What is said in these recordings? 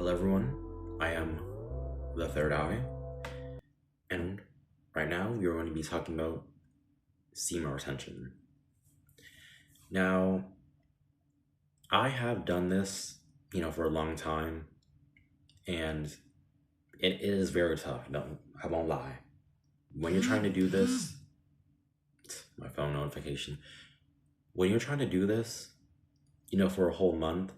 Hello, everyone. I am the Third Eye, and right now we are going to be talking about semen retention. Now, I have done this, for a long time, and it is very tough. I won't lie. When you're trying to do this, my phone notification. When you're trying to do this, for a whole month,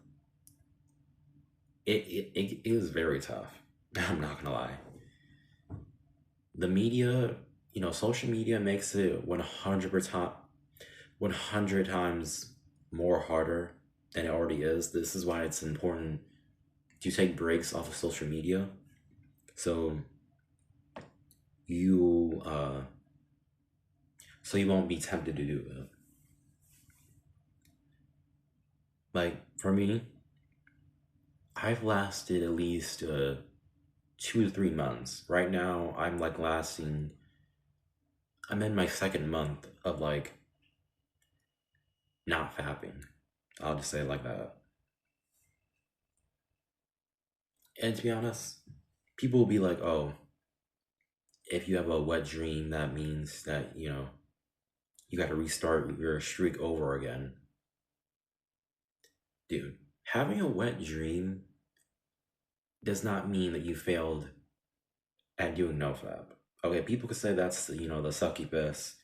it is very tough. I'm not gonna lie. The media, social media makes it 100 times more harder than it already is. This is why it's important to take breaks off of social media, so you won't be tempted to do it. Like for me, I've lasted at least 2 to 3 months. Right now, I'm in my second month of not fapping. I'll just say it like that. And to be honest, people will be like, oh, if you have a wet dream, that means that, you got to restart your streak over again. Dude, having a wet dream does not mean that you failed at doing nofap. Okay, people could say that's, the succubus.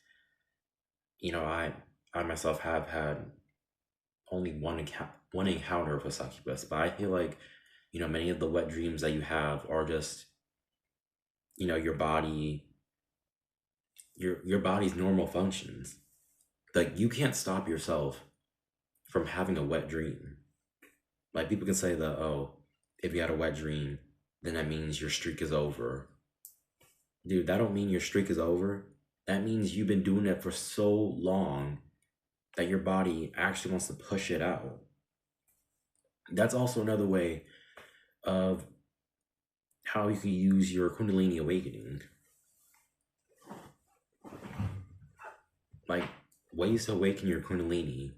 I myself have had only one encounter with a succubus, but I feel like, many of the wet dreams that you have are just, your body's normal functions. Like, you can't stop yourself from having a wet dream. Like, people can say that, oh, if you had a wet dream, then that means your streak is over. Dude, that don't mean your streak is over. That means you've been doing it for so long that your body actually wants to push it out. That's also another way of how you can use your Kundalini awakening. Like, ways to awaken your Kundalini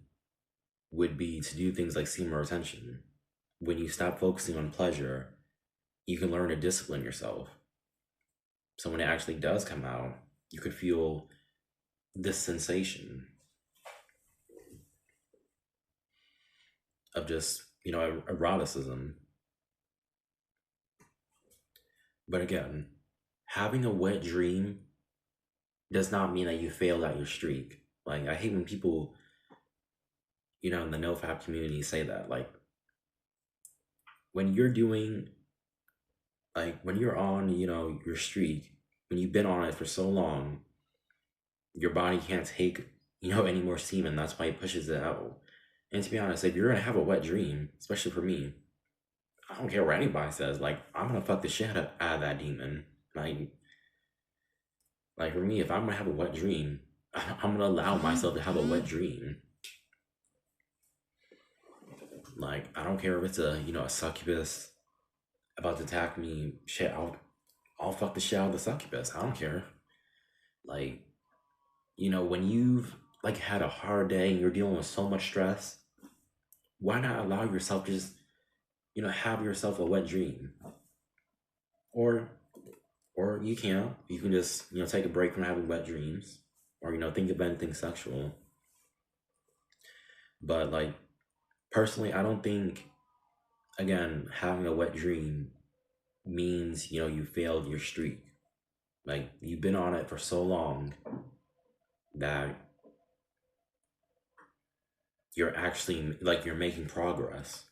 would be to do things like semen retention. When you stop focusing on pleasure, you can learn to discipline yourself. So when it actually does come out, you could feel this sensation of just, eroticism. But again, having a wet dream does not mean that you failed at your streak. Like, I hate when people, in the nofap community say that. Like, when you're doing, when you're on, your streak, when you've been on it for so long, your body can't take, any more semen. That's why it pushes it out. And to be honest, if you're gonna have a wet dream, especially for me, I don't care what anybody says. Like, I'm gonna fuck the shit out of that demon. Like for me, if I'm gonna have a wet dream, I'm gonna allow myself to have a wet dream. Like, I don't care if it's a succubus about to attack me. Shit, I'll fuck the shit out of the succubus. I don't care. Like, when you've had a hard day and you're dealing with so much stress, why not allow yourself to just, have yourself a wet dream? Or you can just, take a break from having wet dreams, or, think of anything sexual. But personally, I don't think, again, having a wet dream means, you failed your streak. Like, you've been on it for so long that you're actually, you're making progress.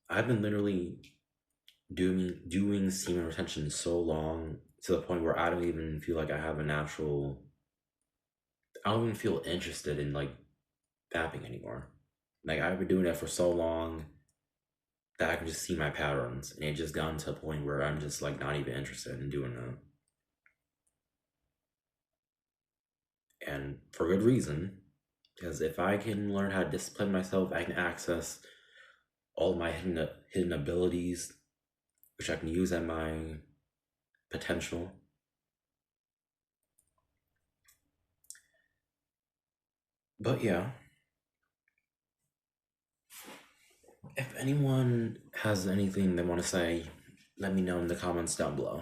I've been literally doing semen retention so long to the point where I don't even feel like I have I don't even feel interested in fapping anymore. Like, I've been doing that for so long that I can just see my patterns, and it's just gotten to a point where I'm just not even interested in doing that. And for good reason, because if I can learn how to discipline myself, I can access all my hidden abilities, which I can use at my potential. But yeah, anyone has anything they want to say, let me know in the comments down below.